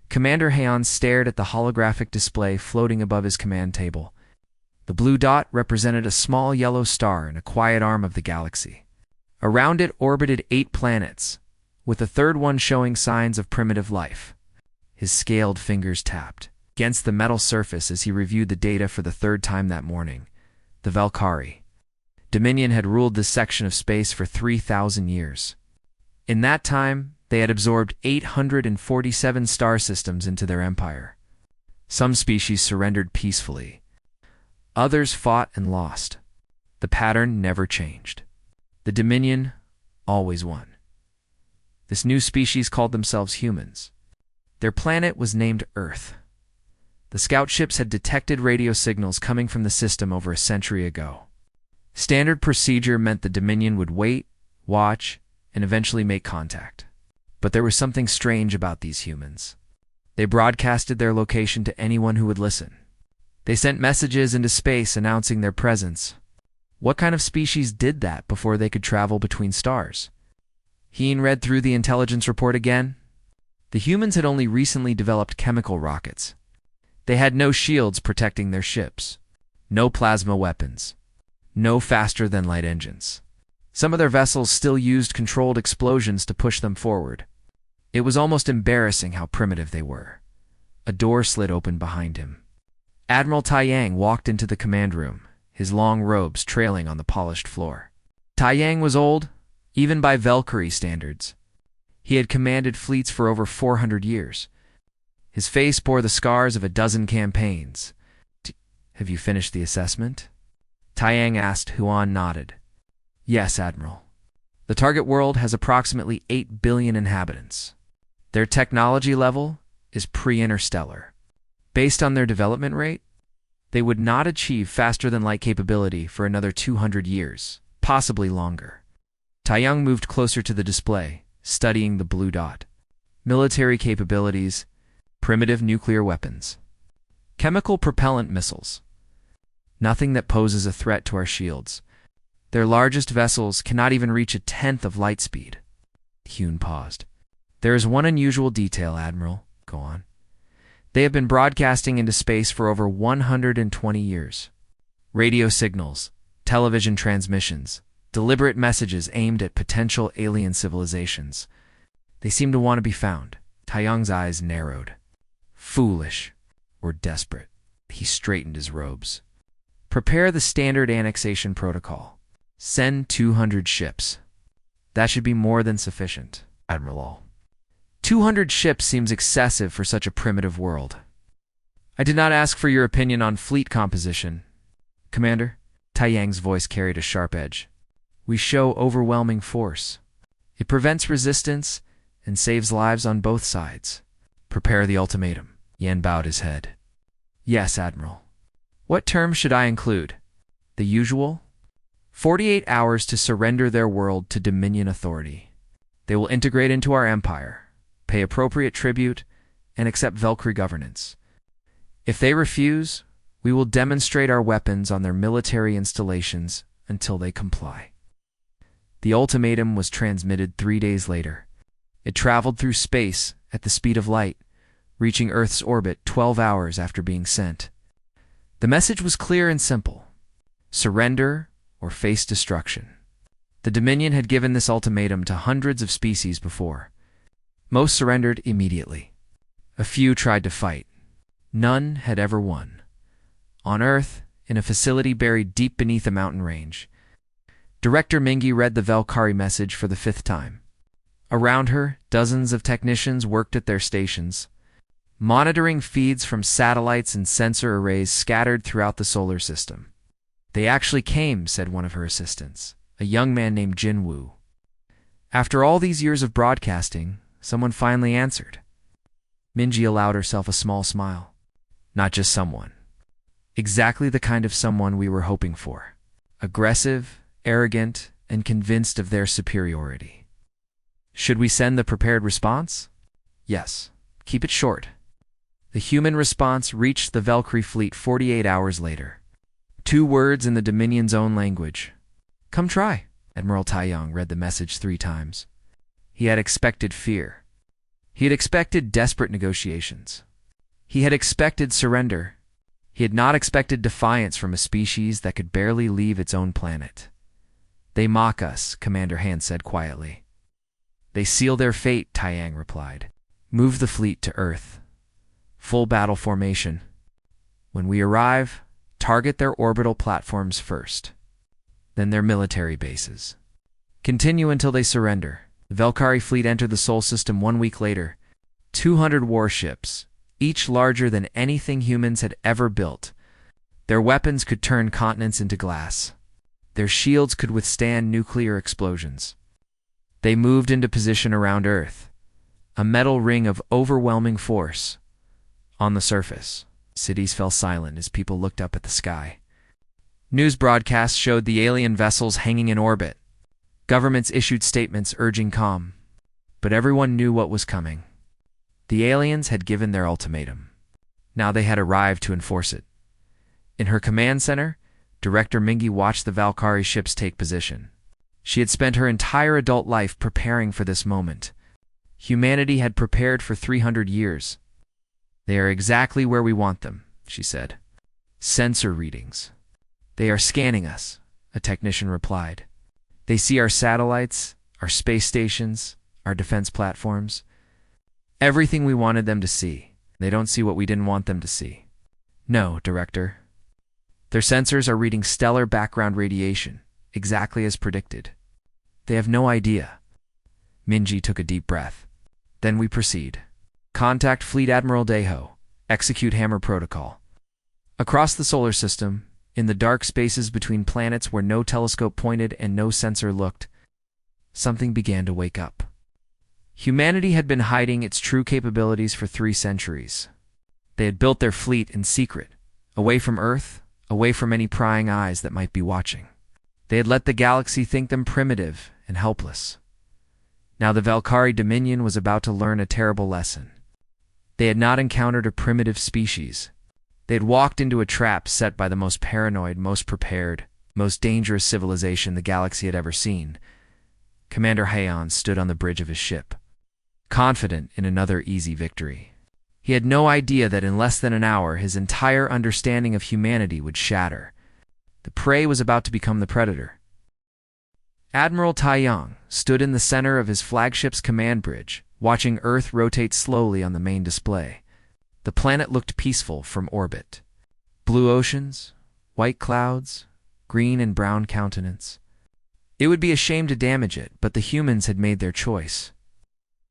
Commander Heian stared at the holographic display floating above his command table. The blue dot represented a small yellow star in a quiet arm of the galaxy. Around it orbited 8 planets, with the third one showing signs of primitive life. His scaled fingers tapped against the metal surface as he reviewed the data for the third time that morning. The Valkyrie. Dominion had ruled this section of space for 3,000 years. In that time, they had absorbed 847 star systems into their empire. Some species surrendered peacefully. Others fought and lost. The pattern never changed. The Dominion always won. This new species called themselves humans. Their planet was named Earth. The scout ships had detected radio signals coming from the system over a century ago. Standard procedure meant the Dominion would wait, watch, and eventually make contact. But there was something strange about these humans. They broadcasted their location to anyone who would listen. They sent messages into space announcing their presence. What kind of species did that before they could travel between stars? Heian read through the intelligence report again. The humans had only recently developed chemical rockets. They had no shields protecting their ships, no plasma weapons, no faster-than-light engines. Some of their vessels still used controlled explosions to push them forward. It was almost embarrassing how primitive they were. A door slid open behind him. Admiral Taiyang walked into the command room, his long robes trailing on the polished floor. Taiyang was old, even by Valkyrie standards. He had commanded fleets for over 400 years. His face bore the scars of a dozen campaigns. "Have you finished the assessment?" Taiyang asked. Huan nodded. "Yes, Admiral. The target world has approximately 8 billion inhabitants. Their technology level is pre-interstellar. Based on their development rate, they would not achieve faster-than-light capability for another 200 years, possibly longer." Taiyang moved closer to the display, studying the blue dot. Military capabilities, primitive nuclear weapons, chemical propellant missiles. Nothing that poses a threat to our shields. Their largest vessels cannot even reach a tenth of light speed. Heian paused. "There is one unusual detail, Admiral." "Go on." "They have been broadcasting into space for over 120 years. Radio signals, television transmissions, deliberate messages aimed at potential alien civilizations. They seem to want to be found." Taiyang's eyes narrowed. "Foolish or desperate." He straightened his robes. "Prepare the standard annexation protocol. Send 200 ships. That should be more than sufficient, Admiral." 200 ships seems excessive for such a primitive world. "I did not ask for your opinion on fleet composition, Commander." Taiyang's voice carried a sharp edge. "We show overwhelming force. It prevents resistance and saves lives on both sides. Prepare the ultimatum." Yan bowed his head. "Yes, Admiral." "What terms should I include?" "The usual. 48 hours to surrender their world to Dominion authority. They will integrate into our empire, pay appropriate tribute, and accept Valkyrie governance. If they refuse, we will demonstrate our weapons on their military installations until they comply." The ultimatum was transmitted 3 days later. It traveled through space at the speed of light, reaching Earth's orbit 12 hours after being sent. The message was clear and simple: surrender or face destruction. The Dominion had given this ultimatum to hundreds of species before. Most surrendered immediately. A few tried to fight. None had ever won. On Earth, in a facility buried deep beneath a mountain range, Director Mingi read the Valkyrie message for the 5th time. Around her, dozens of technicians worked at their stations, monitoring feeds from satellites and sensor arrays scattered throughout the solar system. "They actually came," said one of her assistants, a young man named Jin Wu. After all these years of broadcasting, someone finally answered. Minji allowed herself a small smile. "Not just someone. Exactly the kind of someone we were hoping for. Aggressive, arrogant, and convinced of their superiority." "Should we send the prepared response?" "Yes. Keep it short." The human response reached the Valkyrie fleet 48 hours later. 2 words in the Dominion's own language. "Come try." Admiral Taiyang read the message 3 times. He had expected fear. He had expected desperate negotiations. He had expected surrender. He had not expected defiance from a species that could barely leave its own planet. "They mock us," Commander Han said quietly. "They seal their fate," Taiyang replied. "Move the fleet to Earth. Full battle formation. When we arrive, target their orbital platforms first, then their military bases. Continue until they surrender." The Valkyrie fleet entered the Sol system 1 week later. 200 warships, each larger than anything humans had ever built. Their weapons could turn continents into glass. Their shields could withstand nuclear explosions. They moved into position around Earth, a metal ring of overwhelming force. On the surface, cities fell silent as people looked up at the sky. News broadcasts showed the alien vessels hanging in orbit. Governments issued statements urging calm. But everyone knew what was coming. The aliens had given their ultimatum. Now they had arrived to enforce it. In her command center, Director Mingy watched the Valkyrie ships take position. She had spent her entire adult life preparing for this moment. Humanity had prepared for 300 years. "They are exactly where we want them," she said. "Sensor readings." "They are scanning us," a technician replied. "They see our satellites, our space stations, our defense platforms. Everything we wanted them to see. They don't see what we didn't want them to see." "No, Director. Their sensors are reading stellar background radiation, exactly as predicted. They have no idea." Minji took a deep breath. "Then we proceed. Contact Fleet Admiral Deho. Execute Hammer Protocol." Across the solar system, in the dark spaces between planets where no telescope pointed and no sensor looked, something began to wake up. Humanity had been hiding its true capabilities for 3 centuries. They had built their fleet in secret, away from Earth, away from any prying eyes that might be watching. They had let the galaxy think them primitive and helpless. Now the Valkyrie Dominion was about to learn a terrible lesson. They had not encountered a primitive species. They had walked into a trap set by the most paranoid, most prepared, most dangerous civilization the galaxy had ever seen. Commander Heian stood on the bridge of his ship, confident in another easy victory. He had no idea that in less than an hour his entire understanding of humanity would shatter. The prey was about to become the predator. Admiral Taiyang stood in the center of his flagship's command bridge, watching Earth rotate slowly on the main display. The planet looked peaceful from orbit. Blue oceans, white clouds, green and brown countenance. It would be a shame to damage it, but the humans had made their choice.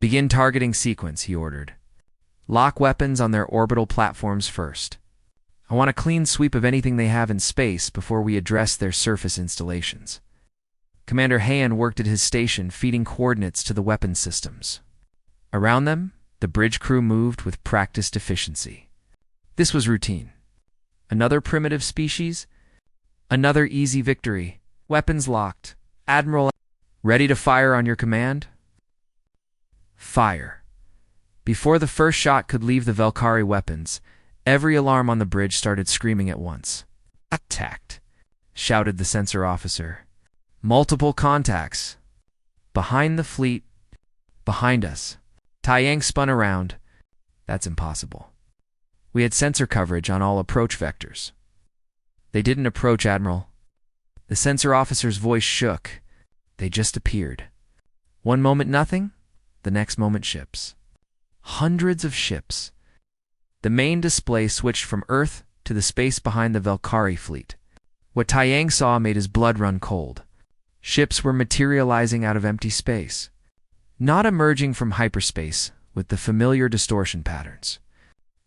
"Begin targeting sequence," he ordered. "Lock weapons on their orbital platforms first. I want a clean sweep of anything they have in space before we address their surface installations." Commander Heian worked at his station, feeding coordinates to the weapon systems. Around them, the bridge crew moved with practiced efficiency. This was routine. Another primitive species? Another easy victory. Weapons locked. Admiral, ready to fire on your command? Fire. Before the first shot could leave the Valkyrie weapons, every alarm on the bridge started screaming at once. "Attacked!" shouted the sensor officer. "Multiple contacts. Behind the fleet. Behind us." Taiyang spun around. "That's impossible. We had sensor coverage on all approach vectors." "They didn't approach, Admiral." The sensor officer's voice shook. "They just appeared. One moment nothing, the next moment ships. Hundreds of ships." The main display switched from Earth to the space behind the Valkyrie fleet. What Taiyang saw made his blood run cold. Ships were materializing out of empty space, not emerging from hyperspace with the familiar distortion patterns,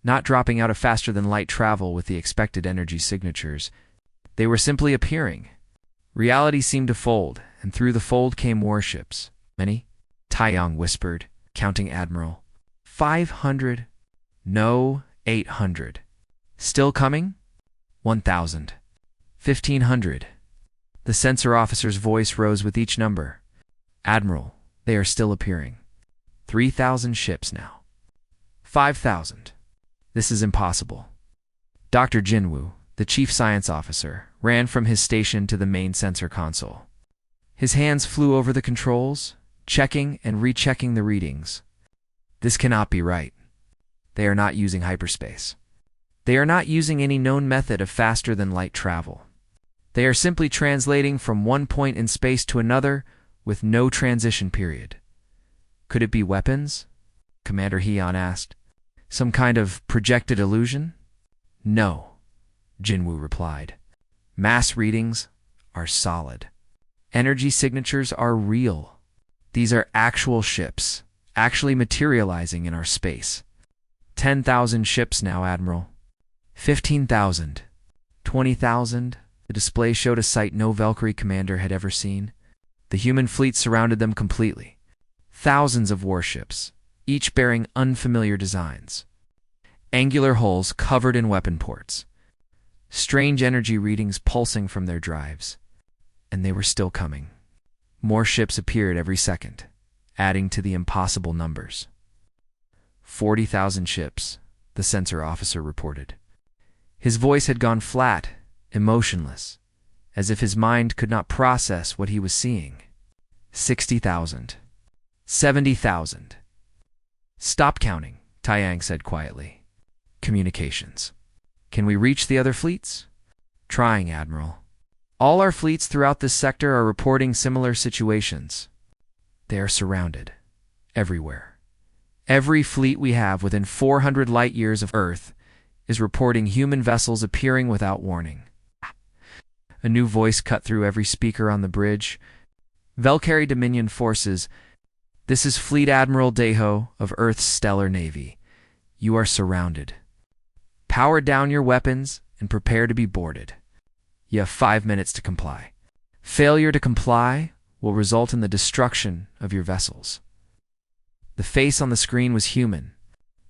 not dropping out of faster-than-light travel with the expected energy signatures. They were simply appearing. Reality seemed to fold, and through the fold came warships. "Many?" Taiyang whispered, counting Admiral. 500. No, 800. "Still coming?" 1,000. 1,500. The sensor officer's voice rose with each number. "Admiral, they are still appearing. 3,000 ships now. 5,000. This is impossible." Dr. Jinwoo, the chief science officer, ran from his station to the main sensor console. His hands flew over the controls, checking and rechecking the readings. This cannot be right. They are not using hyperspace. They are not using any known method of faster-than-light travel. They are simply translating from one point in space to another with no transition period. Could it be weapons? Commander Heon asked. Some kind of projected illusion? No, Jinwoo replied. Mass readings are solid. Energy signatures are real. These are actual ships, actually materializing in our space. 10,000 ships now, Admiral. 15,000. 20,000. The display showed a sight no Valkyrie commander had ever seen. The human fleet surrounded them completely. Thousands of warships, each bearing unfamiliar designs. Angular hulls covered in weapon ports. Strange energy readings pulsing from their drives. And they were still coming. More ships appeared every second, adding to the impossible numbers. 40,000 ships, the sensor officer reported. His voice had gone flat, emotionless, as if his mind could not process what he was seeing. 60,000. 70,000. Stop counting, Taiyang said quietly. Communications. Can we reach the other fleets? Trying, Admiral. All our fleets throughout this sector are reporting similar situations. They are surrounded. Everywhere. Every fleet we have within 400 light-years of Earth is reporting human vessels appearing without warning. A new voice cut through every speaker on the bridge. Valkyrie Dominion forces, this is Fleet Admiral Daeho of Earth's Stellar Navy. You are surrounded. Power down your weapons and prepare to be boarded. You have 5 minutes to comply. Failure to comply will result in the destruction of your vessels. The face on the screen was human,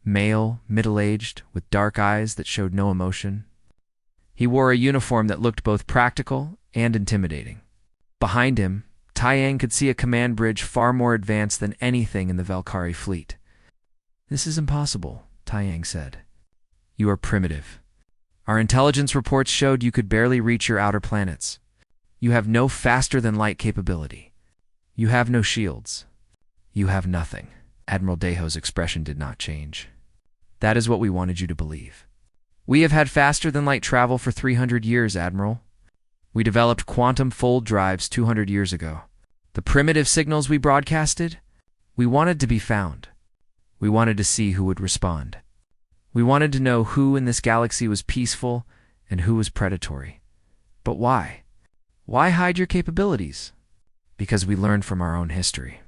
male, middle-aged, with dark eyes that showed no emotion. He wore a uniform that looked both practical and intimidating. Behind him, Taiyang could see a command bridge far more advanced than anything in the Valkyrie fleet. This is impossible, Taiyang said. You are primitive. Our intelligence reports showed you could barely reach your outer planets. You have no faster-than-light capability. You have no shields. You have nothing. Admiral Daeho's expression did not change. That is what we wanted you to believe. We have had faster-than-light travel for 300 years, Admiral. We developed quantum fold drives 200 years ago. The primitive signals we broadcasted, we wanted to be found. We wanted to see who would respond. We wanted to know who in this galaxy was peaceful and who was predatory. But why? Why hide your capabilities? Because we learned from our own history.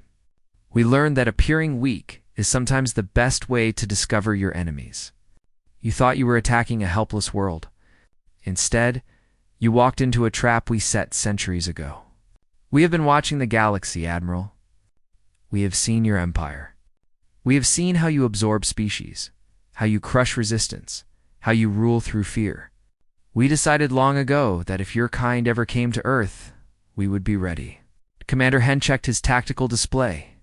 We learned that appearing weak is sometimes the best way to discover your enemies. You thought you were attacking a helpless world. Instead, you walked into a trap we set centuries ago. We have been watching the galaxy, Admiral. We have seen your empire. We have seen how you absorb species, how you crush resistance, how you rule through fear. We decided long ago that if your kind ever came to Earth, we would be ready. Commander Hen checked his tactical display.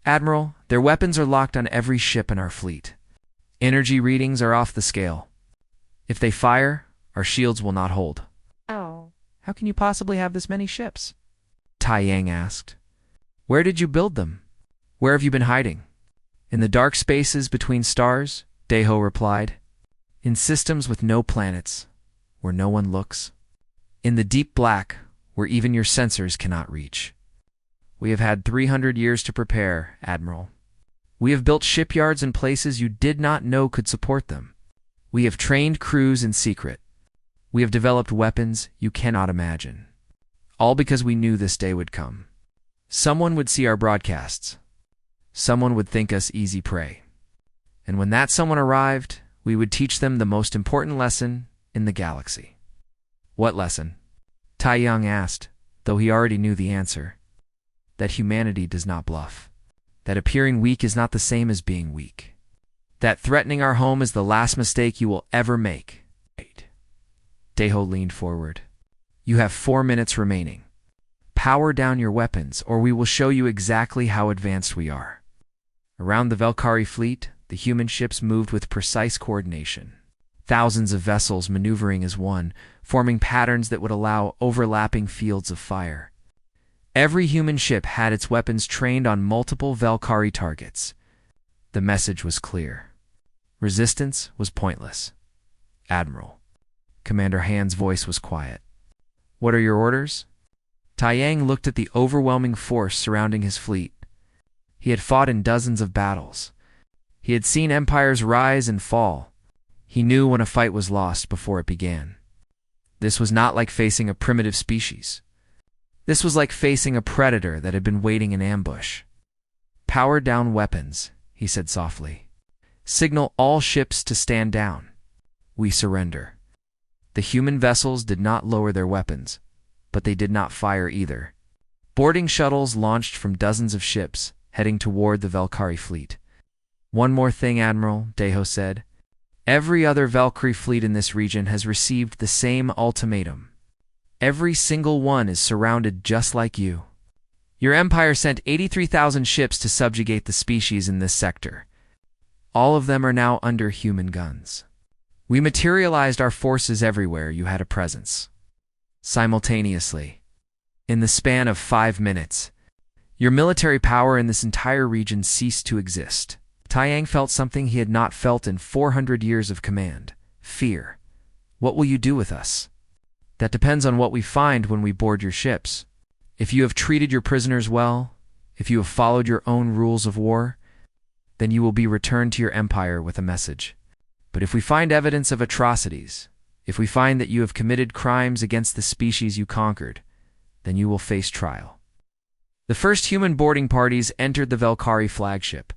Admiral, their weapons are locked on every ship in our fleet. Energy readings are off the scale. If they fire, our shields will not hold. Oh. How can you possibly have this many ships? Taiyang asked. Where did you build them? Where have you been hiding? In the dark spaces between stars, Daeho replied. In systems with no planets, where no one looks. In the deep black, where even your sensors cannot reach. We have had 300 years to prepare, Admiral. We have built shipyards in places you did not know could support them. We have trained crews in secret. We have developed weapons you cannot imagine. All because we knew this day would come. Someone would see our broadcasts. Someone would think us easy prey. And when that someone arrived, we would teach them the most important lesson in the galaxy. What lesson? Taiyang asked, though he already knew the answer. That humanity does not bluff. That appearing weak is not the same as being weak. That threatening our home is the last mistake you will ever make. Daeho leaned forward. You have 4 minutes remaining. Power down your weapons, or we will show you exactly how advanced we are. Around the Valkyrie fleet, the human ships moved with precise coordination. Thousands of vessels maneuvering as one, forming patterns that would allow overlapping fields of fire. Every human ship had its weapons trained on multiple Valkyrie targets. The message was clear. Resistance was pointless. Admiral. Commander Han's voice was quiet. What are your orders? Taiyang looked at the overwhelming force surrounding his fleet. He had fought in dozens of battles. He had seen empires rise and fall. He knew when a fight was lost before it began. This was not like facing a primitive species. This was like facing a predator that had been waiting in ambush. Power down weapons, he said softly. Signal all ships to stand down. We surrender. The human vessels did not lower their weapons, but they did not fire either. Boarding shuttles launched from dozens of ships, heading toward the Valkyrie fleet. One more thing, Admiral, Deho said. Every other Valkyrie fleet in this region has received the same ultimatum. Every single one is surrounded just like you. Your empire sent 83,000 ships to subjugate the species in this sector. All of them are now under human guns. We materialized our forces everywhere you had a presence. Simultaneously. In the span of 5 minutes, your military power in this entire region ceased to exist. Taiyang felt something he had not felt in 400 years of command. Fear. What will you do with us? That depends on what we find when we board your ships. If you have treated your prisoners well, if you have followed your own rules of war, then you will be returned to your empire with a message. But if we find evidence of atrocities, if we find that you have committed crimes against the species you conquered, then you will face trial. The first human boarding parties entered the Valkyrie flagship.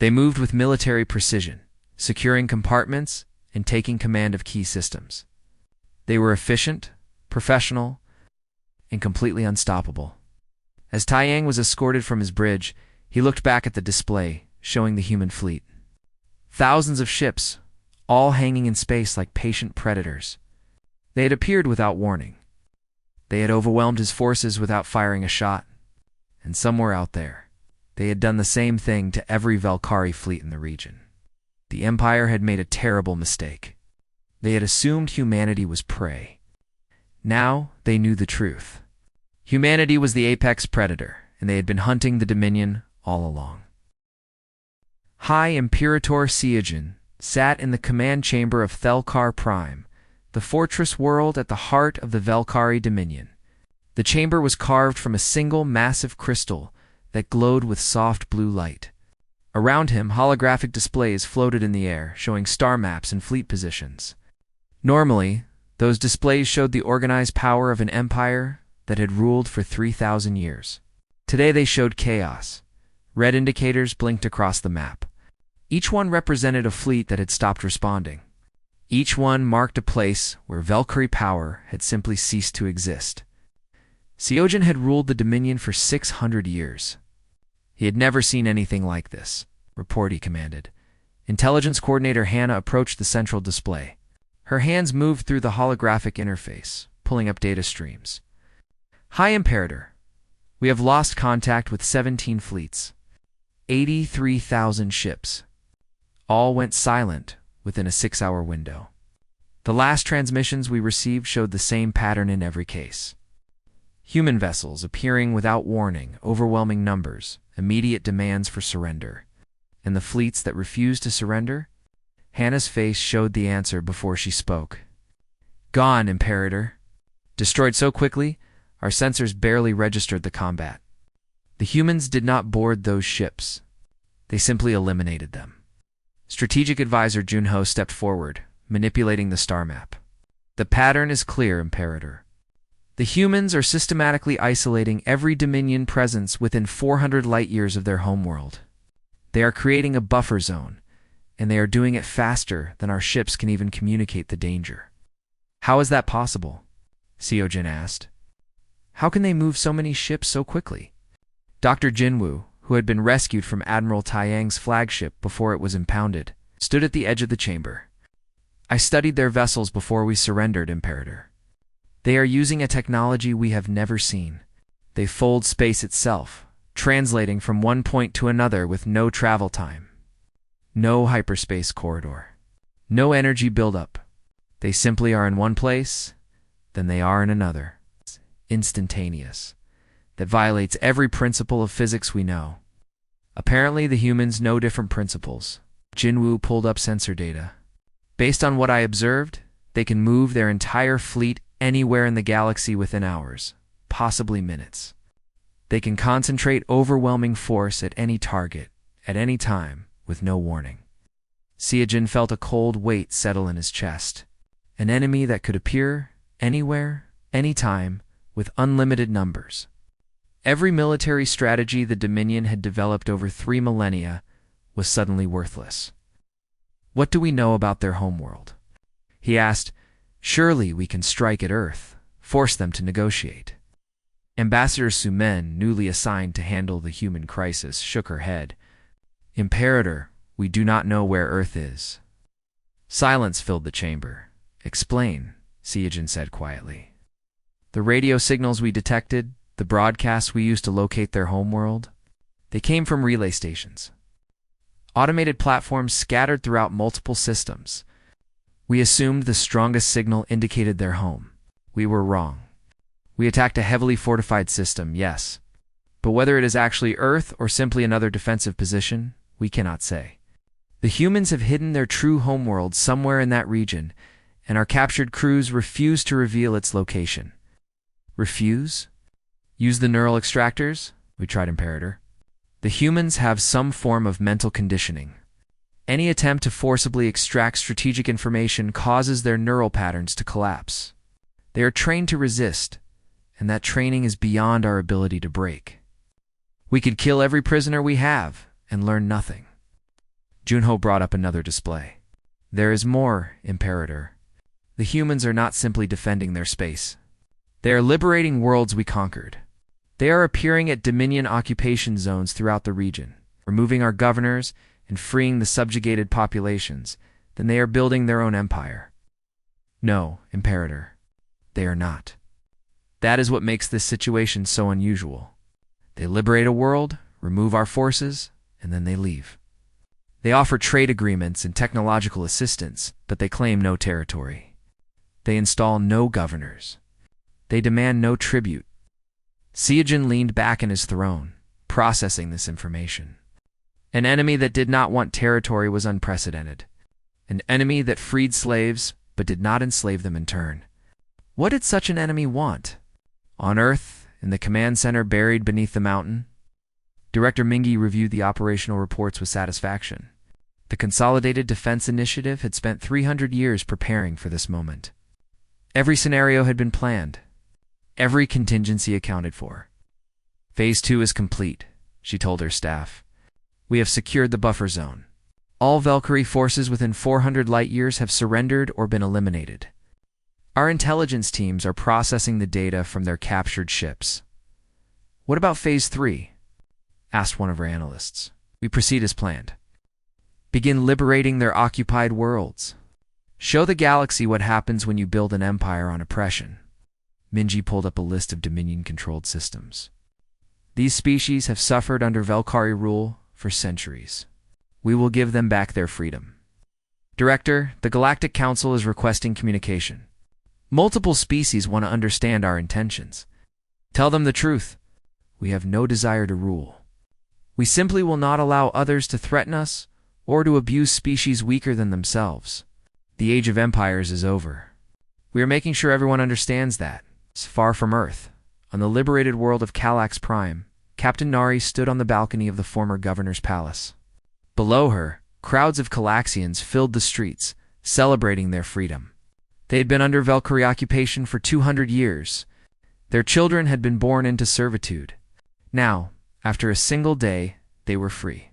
They moved with military precision, securing compartments and taking command of key systems. They were efficient, professional, and completely unstoppable. As Taiyang was escorted from his bridge, he looked back at the display, showing the human fleet. Thousands of ships, all hanging in space like patient predators. They had appeared without warning. They had overwhelmed his forces without firing a shot. And somewhere out there, they had done the same thing to every Valkyrie fleet in the region. The Empire had made a terrible mistake. They had assumed humanity was prey. Now they knew the truth. Humanity was the apex predator, and they had been hunting the Dominion all along. High Imperator Seogen sat in the command chamber of Thelkar Prime, the fortress world at the heart of the Valkyrie Dominion. The chamber was carved from a single massive crystal that glowed with soft blue light. Around him, holographic displays floated in the air, showing star maps and fleet positions. Normally, those displays showed the organized power of an empire that had ruled for 3,000 years. Today they showed chaos. Red indicators blinked across the map. Each one represented a fleet that had stopped responding. Each one marked a place where Valkyrie power had simply ceased to exist. Seogen had ruled the Dominion for 600 years. He had never seen anything like this. Report, he commanded. Intelligence Coordinator Hannah approached the central display. Her hands moved through the holographic interface, pulling up data streams. High Imperator, we have lost contact with 17 fleets. 83,000 ships. All went silent within a 6-hour window. The last transmissions we received showed the same pattern in every case. Human vessels appearing without warning, overwhelming numbers, immediate demands for surrender. And the fleets that refused to surrender? Hannah's face showed the answer before she spoke. Gone, Imperator. Destroyed so quickly, our sensors barely registered the combat. The humans did not board those ships. They simply eliminated them. Strategic Advisor Junho stepped forward, manipulating the star map. The pattern is clear, Imperator. The humans are systematically isolating every Dominion presence within 400 light-years of their homeworld. They are creating a buffer zone, and they are doing it faster than our ships can even communicate the danger. How is that possible? Seogen asked. How can they move so many ships so quickly? Dr. Jinwoo, who had been rescued from Admiral Taiyang's flagship before it was impounded, stood at the edge of the chamber. I studied their vessels before we surrendered, Imperator. They are using a technology we have never seen. They fold space itself, translating from one point to another with no travel time. No hyperspace corridor. No energy buildup. They simply are in one place, then they are in another. Instantaneous. That violates every principle of physics we know. Apparently, the humans know different principles. Jinwoo pulled up sensor data. Based on what I observed, they can move their entire fleet anywhere in the galaxy within hours, possibly minutes. They can concentrate overwhelming force at any target, at any time, with no warning. Seojin felt a cold weight settle in his chest. An enemy that could appear anywhere, anytime, with unlimited numbers. Every military strategy the Dominion had developed over 3 millennia was suddenly worthless. What do we know about their homeworld? He asked. Surely we can strike at Earth, force them to negotiate. Ambassador Sumen, newly assigned to handle the human crisis, shook her head. Imperator, we do not know where Earth is. Silence filled the chamber. Explain, Seojin said quietly. The radio signals we detected, the broadcasts we used to locate their homeworld, they came from relay stations. Automated platforms scattered throughout multiple systems. We assumed the strongest signal indicated their home. We were wrong. We attacked a heavily fortified system, yes. But whether it is actually Earth or simply another defensive position, we cannot say. The humans have hidden their true homeworld somewhere in that region, and our captured crews refuse to reveal its location. Refuse? Use the neural extractors? We tried, Imperator. The humans have some form of mental conditioning. Any attempt to forcibly extract strategic information causes their neural patterns to collapse. They are trained to resist, and that training is beyond our ability to break. We could kill every prisoner we have and learn nothing. Junho brought up another display. There is more, Imperator. The humans are not simply defending their space. They are liberating worlds we conquered. They are appearing at Dominion occupation zones throughout the region, removing our governors and freeing the subjugated populations. Then they are building their own empire. No, Imperator, they are not. That is what makes this situation so unusual. They liberate a world, remove our forces, and then they leave. They offer trade agreements and technological assistance, but they claim no territory. They install no governors. They demand no tribute. Seojin leaned back in his throne, processing this information. An enemy that did not want territory was unprecedented. An enemy that freed slaves, but did not enslave them in turn. What did such an enemy want? On Earth, in the command center buried beneath the mountain, Director Mingi reviewed the operational reports with satisfaction. The Consolidated Defense Initiative had spent 300 years preparing for this moment. Every scenario had been planned. Every contingency accounted for. Phase 2 is complete, she told her staff. We have secured the buffer zone. All Valkyrie forces within 400 light-years have surrendered or been eliminated. Our intelligence teams are processing the data from their captured ships. What about Phase 3? Asked one of our analysts. We proceed as planned. Begin liberating their occupied worlds. Show the galaxy what happens when you build an empire on oppression. Minji pulled up a list of Dominion-controlled systems. These species have suffered under Valkyrie rule for centuries. We will give them back their freedom. Director, the Galactic Council is requesting communication. Multiple species want to understand our intentions. Tell them the truth. We have no desire to rule. We simply will not allow others to threaten us or to abuse species weaker than themselves. The age of empires is over. We are making sure everyone understands that. Far from Earth, on the liberated world of Calax Prime, Captain Nari stood on the balcony of the former governor's palace. Below her, crowds of Calaxians filled the streets, celebrating their freedom. They had been under Valkyrie occupation for 200 years. Their children had been born into servitude. Now, after a single day, they were free.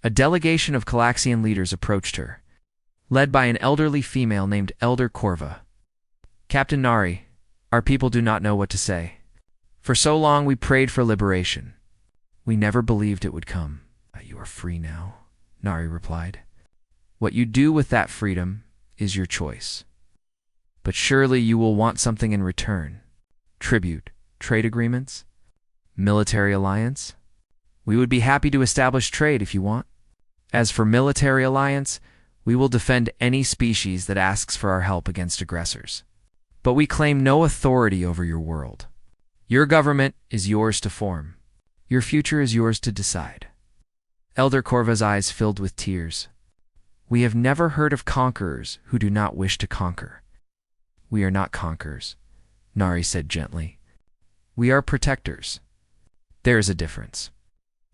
A delegation of Calaxian leaders approached her, led by an elderly female named Elder Corva. Captain Nari, our people do not know what to say. For so long we prayed for liberation. We never believed it would come. You are free now, Nari replied. What you do with that freedom is your choice. But surely you will want something in return. Tribute, trade agreements, military alliance. We would be happy to establish trade if you want. As for military alliance, we will defend any species that asks for our help against aggressors. But we claim no authority over your world. Your government is yours to form. Your future is yours to decide. Elder Corva's eyes filled with tears. We have never heard of conquerors who do not wish to conquer. We are not conquerors, Nari said gently. We are protectors. There is a difference.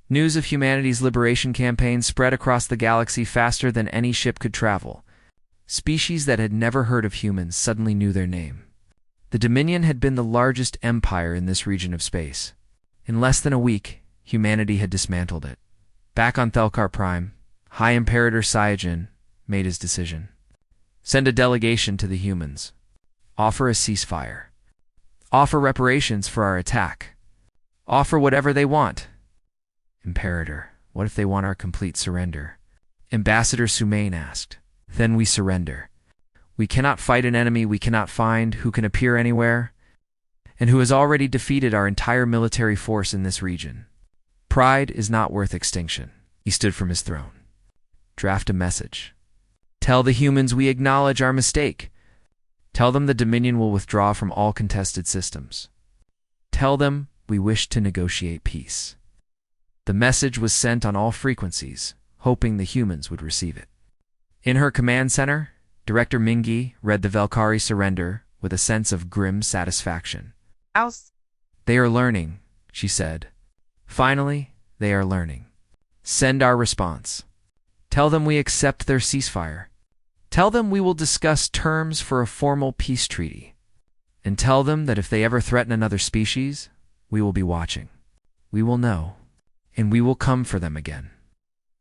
News of humanity's liberation campaign spread across the galaxy faster than any ship could travel. Species that had never heard of humans suddenly knew their name. The Dominion had been the largest empire in this region of space. In less than a week, humanity had dismantled it. Back on Thelkar Prime, High Imperator Cyajin made his decision. Send a delegation to the humans. Offer a ceasefire. Offer reparations for our attack. Offer whatever they want. Imperator, what if they want our complete surrender? Ambassador Sumain asked. Then we surrender. We cannot fight an enemy we cannot find, who can appear anywhere, and who has already defeated our entire military force in this region. Pride is not worth extinction. He stood from his throne. Draft a message. Tell the humans we acknowledge our mistake. Tell them the Dominion will withdraw from all contested systems. Tell them we wish to negotiate peace. The message was sent on all frequencies, hoping the humans would receive it. In her command center, Director Mingi read the Velkhari surrender with a sense of grim satisfaction. They are learning, she said. Finally, they are learning. Send our response. Tell them we accept their ceasefire. Tell them we will discuss terms for a formal peace treaty. And tell them that if they ever threaten another species, we will be watching. We will know, and we will come for them again.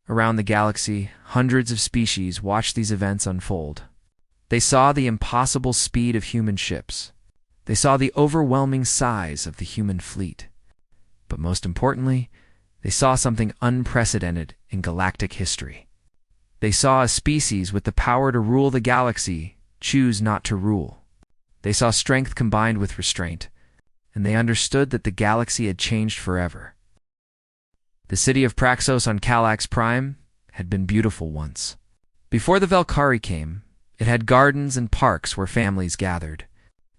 Around the galaxy, hundreds of species watched these events unfold. They saw the impossible speed of human ships. They saw the overwhelming size of the human fleet. But most importantly, they saw something unprecedented in galactic history. They saw a species with the power to rule the galaxy choose not to rule. They saw strength combined with restraint, and they understood that the galaxy had changed forever. The city of Praxos on Calax Prime had been beautiful once. Before the Velkhari came, it had gardens and parks where families gathered.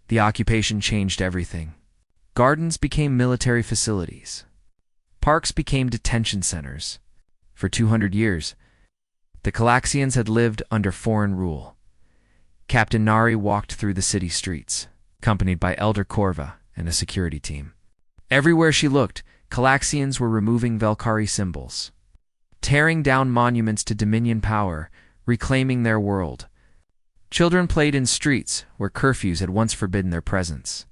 The occupation changed everything. Gardens became military facilities. Parks became detention centers. For 200 years, the Calaxians had lived under foreign rule. Captain Nari walked through the city streets, accompanied by Elder Corva and a security team. Everywhere she looked, Calaxians were removing Velkhari symbols, tearing down monuments to Dominion power, reclaiming their world. Children played in streets where curfews had once forbidden their presence.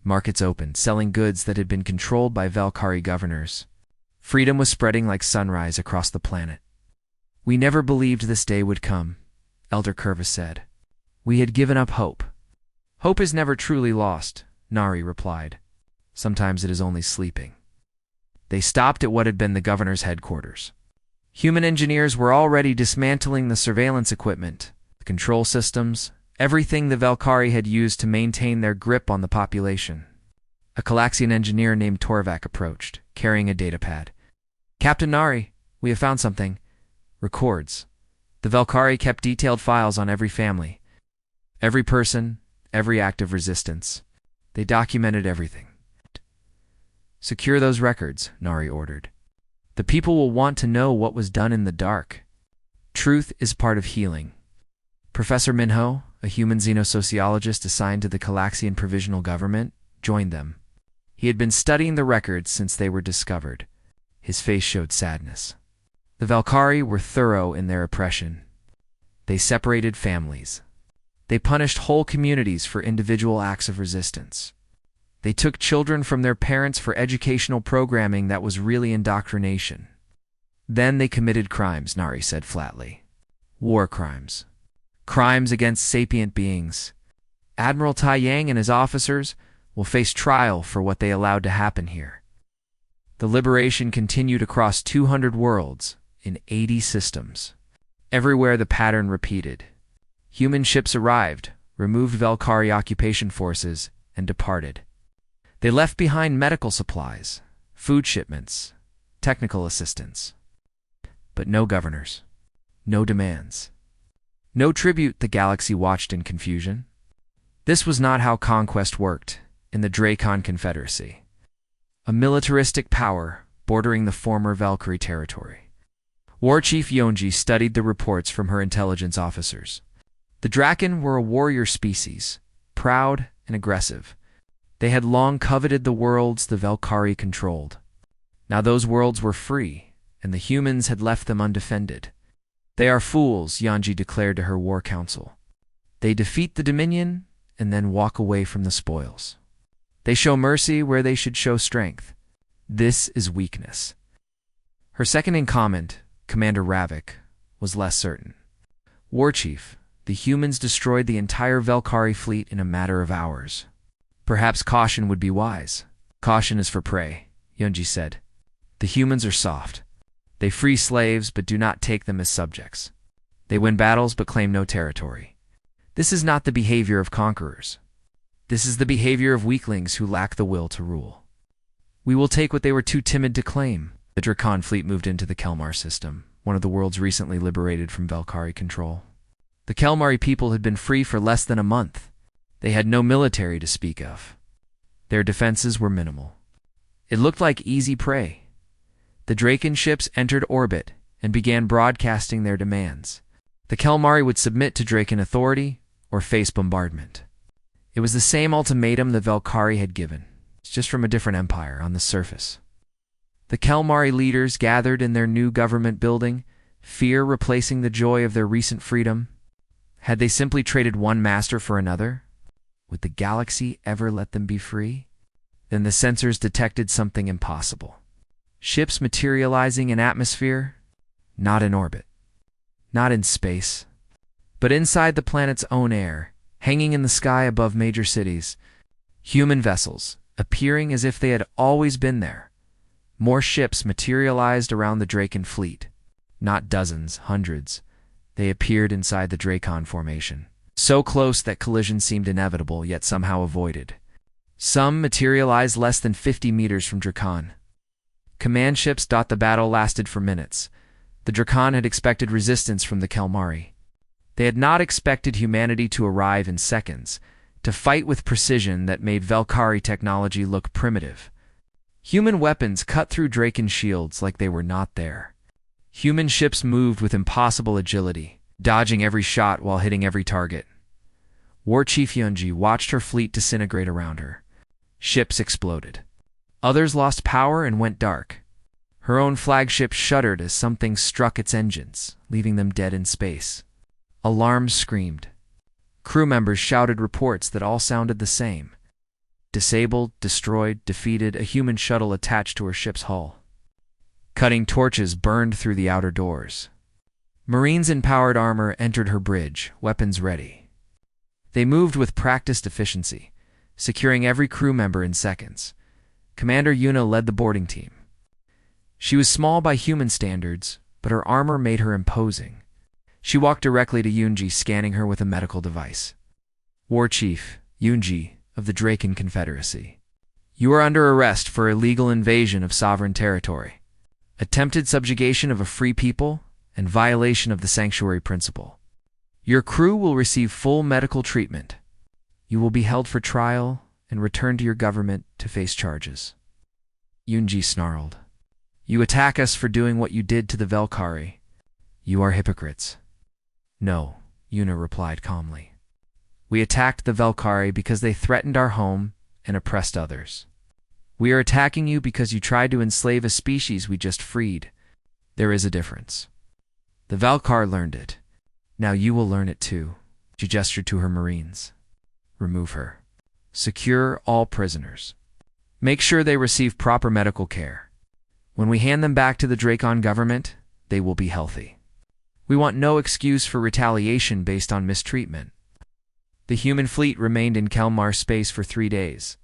Markets opened, selling goods that had been controlled by Velkhari governors. Freedom was spreading like sunrise across the planet. We never believed this day would come, Elder Corva said. We had given up hope. Hope is never truly lost, Nari replied. Sometimes it is only sleeping. They stopped at what had been the governor's headquarters. Human engineers were already dismantling the surveillance equipment, the control systems, everything the Velkhari had used to maintain their grip on the population. A Calaxian engineer named Torvak approached, carrying a datapad. Captain Nari, we have found something. Records. The Velkhari kept detailed files on every family, every person, every act of resistance. They documented everything. Secure those records, Nari ordered. The people will want to know what was done in the dark. Truth is part of healing. Professor Minho, a human xenosociologist assigned to the Calaxian Provisional Government, joined them. He had been studying the records since they were discovered. His face showed sadness. The Velkhari were thorough in their oppression. They separated families. They punished whole communities for individual acts of resistance. They took children from their parents for educational programming that was really indoctrination. Then they committed crimes, Nari said flatly. War crimes. Crimes against sapient beings. Admiral Tai Yang and his officers will face trial for what they allowed to happen here. The liberation continued across 200 worlds in 80 systems. Everywhere the pattern repeated. Human ships arrived, removed Velkhari occupation forces, and departed. They left behind medical supplies, food shipments, technical assistance. But no governors, no demands, no tribute. The galaxy watched in confusion. This was not how conquest worked in the Dracon Confederacy, a militaristic power bordering the former Valkyrie territory. War Chief Yonji studied the reports from her intelligence officers. The Draken were a warrior species, proud and aggressive. They had long coveted the worlds the Valkyrie controlled. Now those worlds were free, and the humans had left them undefended. They are fools, Yonji declared to her war council. They defeat the Dominion and then walk away from the spoils. They show mercy where they should show strength. This is weakness. Her second-in-command, Commander Ravik, was less certain. War Chief, the humans destroyed the entire Valkyrie fleet in a matter of hours. Perhaps caution would be wise. Caution is for prey, Yonji said. The humans are soft. They free slaves but do not take them as subjects. They win battles but claim no territory. This is not the behavior of conquerors. This is the behavior of weaklings who lack the will to rule. We will take what they were too timid to claim. The Drakon fleet moved into the Kelmar system, one of the worlds recently liberated from Valkyrie control. The Kelmari people had been free for less than a month. They had no military to speak of. Their defenses were minimal. It looked like easy prey. The Draken ships entered orbit and began broadcasting their demands. The Kelmari would submit to Draken authority or face bombardment. It was the same ultimatum the Valkyrie had given, just from a different empire on the surface. The Kelmari leaders gathered in their new government building, fear replacing the joy of their recent freedom. Had they simply traded one master for another? Would the galaxy ever let them be free? Then the sensors detected something impossible. Ships materializing in atmosphere, not in orbit, not in space, but inside the planet's own air, hanging in the sky above major cities. Human vessels, appearing as if they had always been there. More ships materialized around the Draken fleet. Not dozens, hundreds. They appeared inside the Drakon formation. So close that collision seemed inevitable, yet somehow avoided. Some materialized less than 50 meters from Drakon. Command ships thought the battle lasted for minutes. The Drakon had expected resistance from the Kelmari. They had not expected humanity to arrive in seconds, to fight with precision that made Valkyrie technology look primitive. Human weapons cut through Draken shields like they were not there. Human ships moved with impossible agility, dodging every shot while hitting every target. War Chief Yonji watched her fleet disintegrate around her. Ships exploded. Others lost power and went dark. Her own flagship shuddered as something struck its engines, leaving them dead in space. Alarms screamed. Crew members shouted reports that all sounded the same. Disabled, destroyed, defeated, a human shuttle attached to her ship's hull. Cutting torches burned through the outer doors. Marines in powered armor entered her bridge, weapons ready. They moved with practiced efficiency, securing every crew member in seconds. Commander Yuna led the boarding team. She was small by human standards, but her armor made her imposing. She walked directly to Yunji, scanning her with a medical device. War Chief, Yunji, of the Draken Confederacy. You are under arrest for illegal invasion of sovereign territory, attempted subjugation of a free people, and violation of the sanctuary principle. Your crew will receive full medical treatment. You will be held for trial and returned to your government to face charges. Yunji snarled. You attack us for doing what you did to the Valkyrie. You are hypocrites. No, Yuna replied calmly. We attacked the Valkyrie because they threatened our home and oppressed others. We are attacking you because you tried to enslave a species we just freed. There is a difference. The Valkyrie learned it. Now you will learn it too. She gestured to her Marines. Remove her. Secure all prisoners. Make sure they receive proper medical care. When we hand them back to the Drakon government, they will be healthy. We want no excuse for retaliation based on mistreatment. The human fleet remained in Kelmar space for 3 days.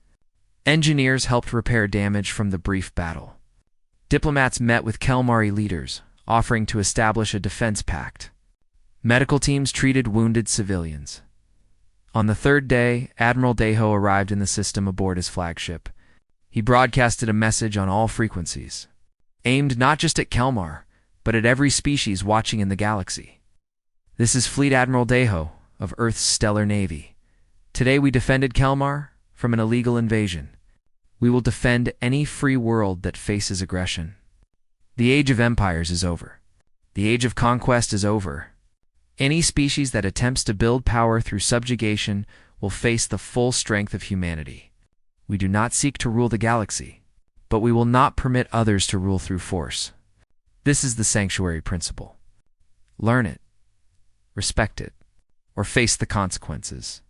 Engineers helped repair damage from the brief battle. Diplomats met with Kelmari leaders, offering to establish a defense pact. Medical teams treated wounded civilians. On the 3rd day, Admiral Deho arrived in the system aboard his flagship. He broadcasted a message on all frequencies, aimed not just at Kelmar, but at every species watching in the galaxy. This is Fleet Admiral Deho of Earth's Stellar Navy. Today we defended Kelmar from an illegal invasion. We will defend any free world that faces aggression. The age of empires is over. The age of conquest is over. Any species that attempts to build power through subjugation will face the full strength of humanity. We do not seek to rule the galaxy, but we will not permit others to rule through force. This is the sanctuary principle. Learn it, respect it, or face the consequences.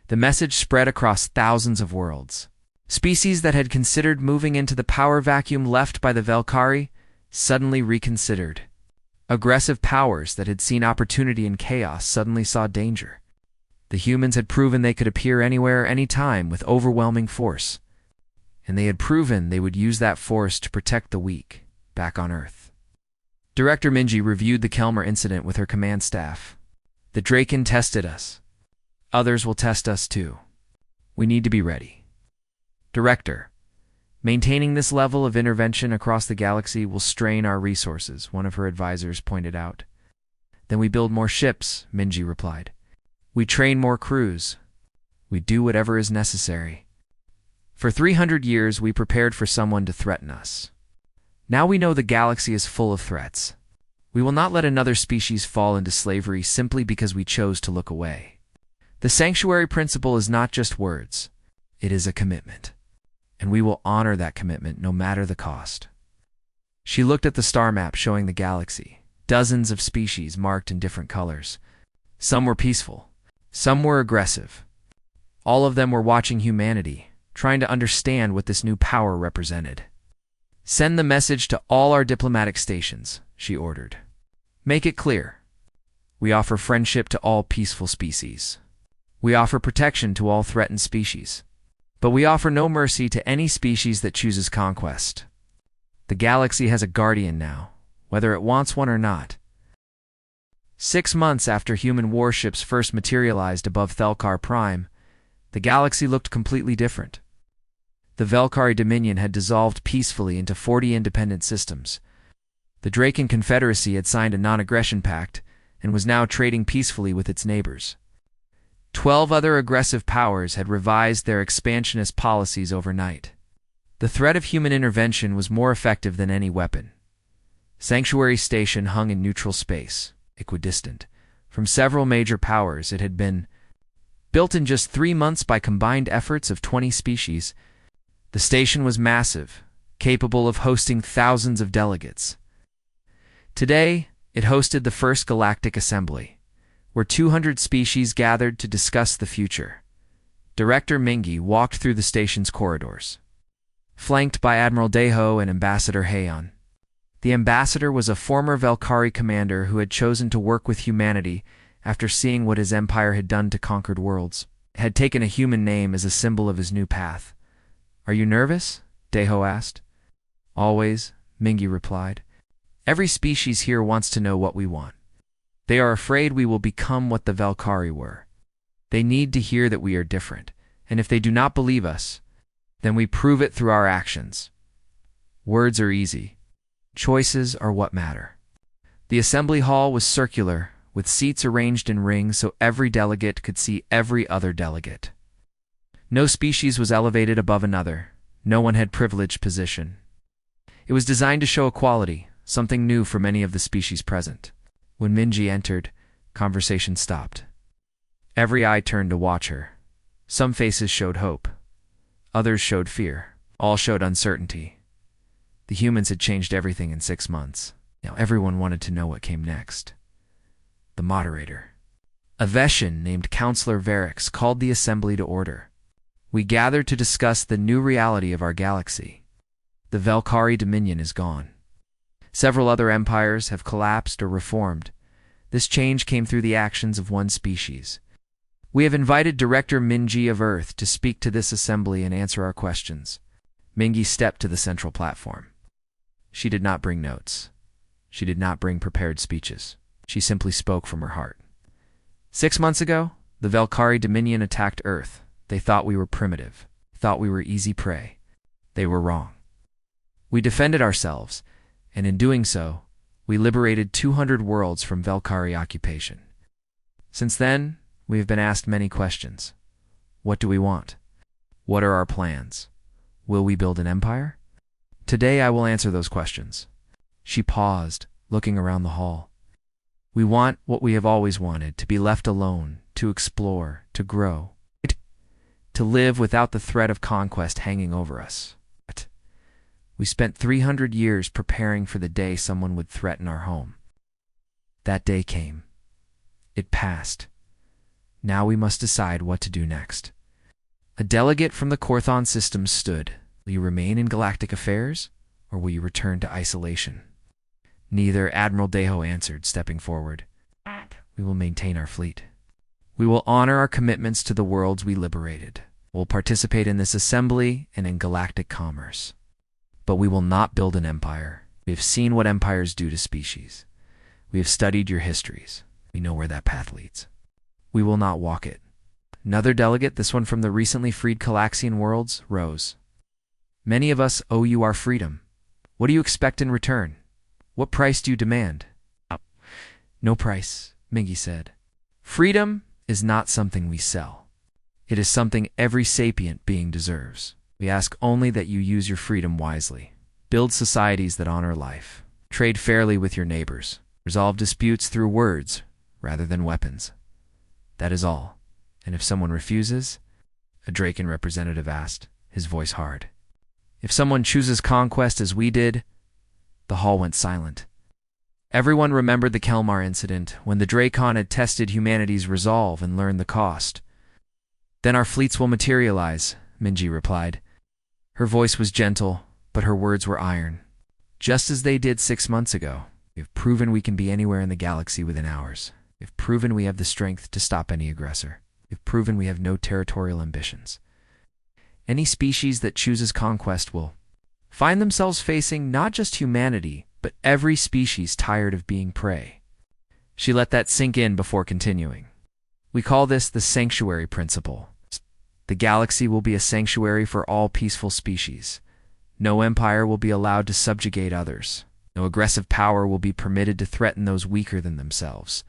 The message spread across thousands of worlds. Species that had considered moving into the power vacuum left by the Valkyrie suddenly reconsidered. Aggressive powers that had seen opportunity in chaos suddenly saw danger. The humans had proven they could appear anywhere, anytime, with overwhelming force. And they had proven they would use that force to protect the weak, back on Earth. Director Minji reviewed the Kelmer incident with her command staff. The Draken tested us. Others will test us too. We need to be ready. Director, maintaining this level of intervention across the galaxy will strain our resources, one of her advisors pointed out. Then we build more ships, Minji replied. We train more crews. We do whatever is necessary. For 300 years, we prepared for someone to threaten us. Now we know the galaxy is full of threats. We will not let another species fall into slavery simply because we chose to look away. The sanctuary principle is not just words. It is a commitment. And we will honor that commitment no matter the cost. She looked at the star map showing the galaxy, dozens of species marked in different colors. Some were peaceful, some were aggressive. All of them were watching humanity, trying to understand what this new power represented. Send the message to all our diplomatic stations, she ordered. Make it clear. We offer friendship to all peaceful species. We offer protection to all threatened species. But we offer no mercy to any species that chooses conquest. The galaxy has a guardian now, whether it wants one or not. 6 months after human warships first materialized above Thelkar Prime, the galaxy looked completely different. The Valkyrie Dominion had dissolved peacefully into 40 independent systems. The Draken Confederacy had signed a non-aggression pact and was now trading peacefully with its neighbors. 12 other aggressive powers had revised their expansionist policies overnight. The threat of human intervention was more effective than any weapon. Sanctuary Station hung in neutral space, equidistant. From several major powers, it had been built in just 3 months by combined efforts of 20 species. The station was massive, capable of hosting thousands of delegates. Today, it hosted the first Galactic Assembly, where 200 species gathered to discuss the future. Director Mingi walked through the station's corridors, flanked by Admiral Deho and Ambassador Heian. The ambassador was a former Valkyrie commander who had chosen to work with humanity after seeing what his empire had done to conquered worlds, had taken a human name as a symbol of his new path. Are you nervous? Deho asked. Always, Mingi replied. Every species here wants to know what we want. They are afraid we will become what the Valkyrie were. They need to hear that we are different, and if they do not believe us, then we prove it through our actions. Words are easy. Choices are what matter. The assembly hall was circular, with seats arranged in rings so every delegate could see every other delegate. No species was elevated above another. No one had privileged position. It was designed to show equality, something new for many of the species present. When Minji entered, conversation stopped. Every eye turned to watch her. Some faces showed hope. Others showed fear. All showed uncertainty. The humans had changed everything in 6 months. Now everyone wanted to know what came next. The moderator, a Veshan named Counselor Varix, called the assembly to order. We gathered to discuss the new reality of our galaxy. The Valkyrie Dominion is gone. Several other empires have collapsed or reformed. This change came through the actions of one species. We have invited Director Minji of Earth to speak to this assembly and answer our questions. Mingi stepped to the central platform. She did not bring notes. She did not bring prepared speeches. She simply spoke from her heart. 6 months ago, the Valkyrie Dominion attacked Earth. They thought we were primitive, thought we were easy prey. They were wrong. We defended ourselves, and in doing so, we liberated 200 worlds from Valkyrie occupation. Since then, we have been asked many questions. What do we want? What are our plans? Will we build an empire? Today I will answer those questions. She paused, looking around the hall. We want what we have always wanted, to be left alone, to explore, to grow, to live without the threat of conquest hanging over us. But we spent 300 years preparing for the day someone would threaten our home. That day came. It passed. Now we must decide what to do next. A delegate from the Corthon system stood. Will you remain in galactic affairs, or will you return to isolation? Neither. Admiral Deho answered, stepping forward. We will maintain our fleet. We will honor our commitments to the worlds we liberated. We'll participate in this assembly and in galactic commerce. But we will not build an empire. We have seen what empires do to species. We have studied your histories. We know where that path leads. We will not walk it. Another delegate, this one from the recently freed Calaxian worlds, rose. Many of us owe you our freedom. What do you expect in return? What price do you demand? No price, Mingy said. Freedom is not something we sell. It is something every sapient being deserves. We ask only that you use your freedom wisely. Build societies that honor life. Trade fairly with your neighbors. Resolve disputes through words rather than weapons. That is all. And if someone refuses, a Draken representative asked, his voice hard. If someone chooses conquest as we did, the hall went silent. Everyone remembered the Kelmar incident, when the Dracon had tested humanity's resolve and learned the cost. Then our fleets will materialize, Minji replied. Her voice was gentle, but her words were iron. Just as they did 6 months ago, we have proven we can be anywhere in the galaxy within hours. We have proven we have the strength to stop any aggressor. We have proven we have no territorial ambitions. Any species that chooses conquest will find themselves facing not just humanity, but every species tired of being prey. She let that sink in before continuing. We call this the sanctuary principle. The galaxy will be a sanctuary for all peaceful species. No empire will be allowed to subjugate others. No aggressive power will be permitted to threaten those weaker than themselves.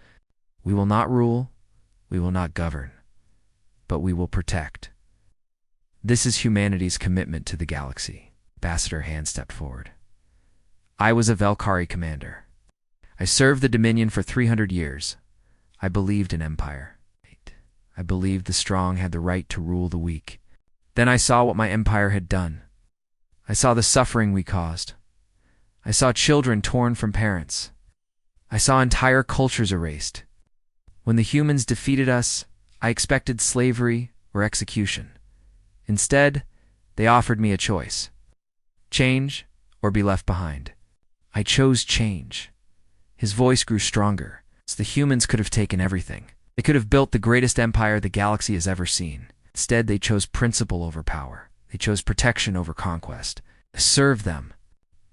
We will not rule, we will not govern, but we will protect. This is humanity's commitment to the galaxy. Ambassador Han stepped forward. I was a Velkari commander. I served the Dominion for 300 years. I believed in empire. I believed the strong had the right to rule the weak. Then I saw what my empire had done. I saw the suffering we caused. I saw children torn from parents. I saw entire cultures erased. When the humans defeated us, I expected slavery or execution. Instead, they offered me a choice. Change or be left behind. I chose change. His voice grew stronger. The humans could have taken everything. They could have built the greatest empire the galaxy has ever seen. Instead, they chose principle over power. They chose protection over conquest. I served them.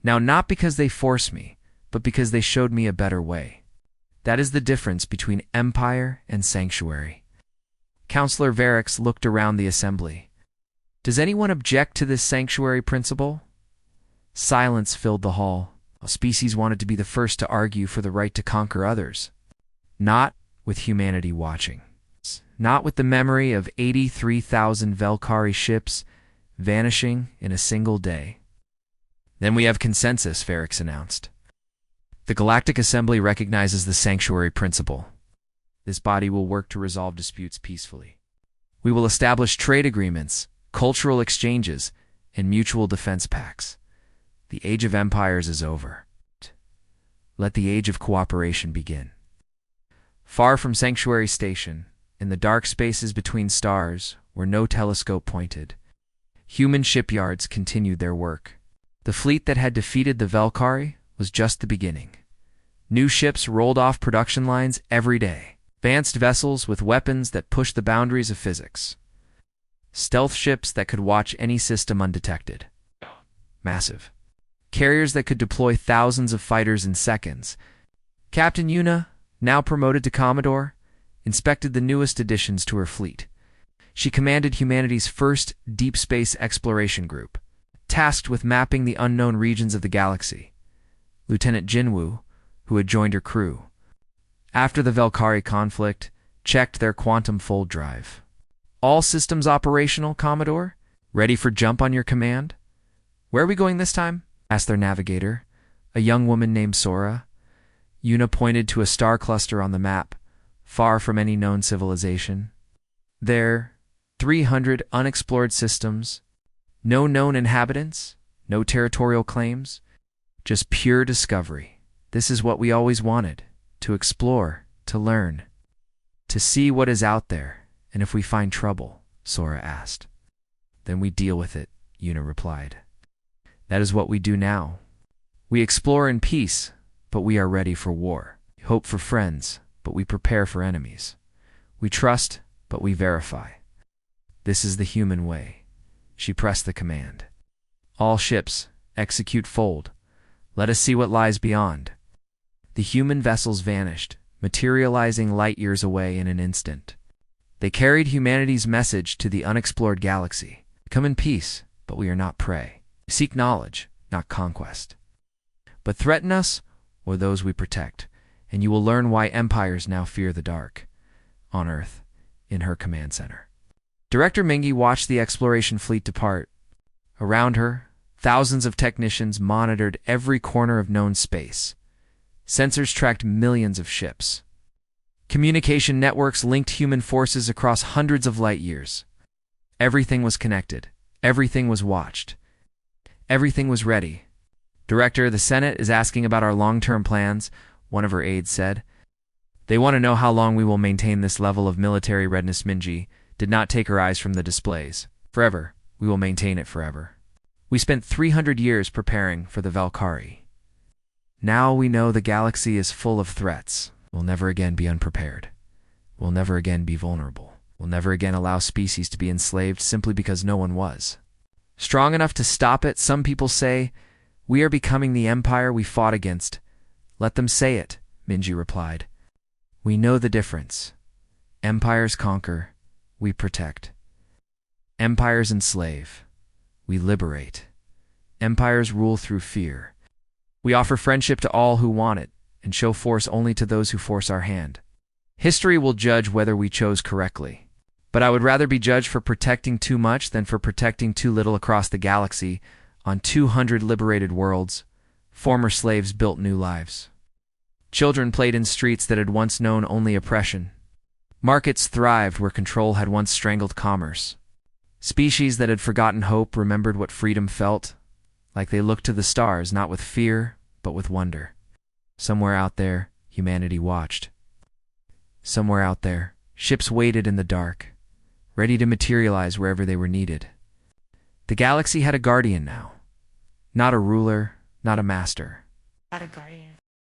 Now, not because they forced me, but because they showed me a better way. That is the difference between empire and sanctuary. Counselor Varix looked around the assembly. Does anyone object to this sanctuary principle? Silence filled the hall. A species wanted to be the first to argue for the right to conquer others. Not with humanity watching. Not with the memory of 83,000 Velkari ships vanishing in a single day. Then we have consensus, Varix announced. The Galactic Assembly recognizes the sanctuary principle. This body will work to resolve disputes peacefully. We will establish trade agreements, cultural exchanges, and mutual defense pacts. The age of empires is over. Let the age of cooperation begin. Far from Sanctuary Station, in the dark spaces between stars, where no telescope pointed, human shipyards continued their work. The fleet that had defeated the Velkari was just the beginning. New ships rolled off production lines every day. Advanced vessels with weapons that pushed the boundaries of physics. Stealth ships that could watch any system undetected. Massive. Carriers that could deploy thousands of fighters in seconds. Captain Yuna, now promoted to Commodore, inspected the newest additions to her fleet. She commanded humanity's first deep space exploration group, tasked with mapping the unknown regions of the galaxy. Lieutenant Jinwoo, who had joined her crew, after the Velkari conflict, checked their quantum fold drive. All systems operational, Commodore? Ready for jump on your command? Where are we going this time? Asked their navigator, a young woman named Sora. Una pointed to a star cluster on the map, far from any known civilization. There, 300 unexplored systems, no known inhabitants, no territorial claims, just pure discovery. This is what we always wanted, to explore, to learn, to see what is out there, and if we find trouble, Sora asked. Then we deal with it, Una replied. That is what we do now. We explore in peace, but we are ready for war. We hope for friends, but we prepare for enemies. We trust, but we verify. This is the human way. She pressed the command. All ships, execute fold. Let us see what lies beyond. The human vessels vanished, materializing light years away in an instant. They carried humanity's message to the unexplored galaxy. Come in peace, but we are not prey. Seek knowledge, not conquest. But threaten us, or those we protect, and you will learn why empires now fear the dark. On Earth, in her command center. Director Mingy watched the exploration fleet depart. Around her, thousands of technicians monitored every corner of known space. Sensors tracked millions of ships. Communication networks linked human forces across hundreds of light years. Everything was connected. Everything was watched. Everything was ready. Director, the Senate is asking about our long-term plans, one of her aides said. They want to know how long we will maintain this level of military readiness. Mingy did not take her eyes from the displays. Forever. We will maintain it forever. We spent 300 years preparing for the Valkyrie. Now we know the galaxy is full of threats. We'll never again be unprepared. We'll never again be vulnerable. We'll never again allow species to be enslaved simply because no one was strong enough to stop it. Some people say, we are becoming the empire we fought against. Let them say it, Mingy replied. We know the difference. Empires conquer, we protect. Empires enslave, we liberate. Empires rule through fear. We offer friendship to all who want it, and show force only to those who force our hand. History will judge whether we chose correctly. But I would rather be judged for protecting too much than for protecting too little. Across the galaxy, on 200 liberated worlds, former slaves built new lives. Children played in streets that had once known only oppression. Markets thrived where control had once strangled commerce. Species that had forgotten hope remembered what freedom felt, like they looked to the stars not with fear, but with wonder. Somewhere out there, humanity watched. Somewhere out there, ships waited in the dark, ready to materialize wherever they were needed. The galaxy had a guardian now. Not a ruler, not a master. Not a guardian.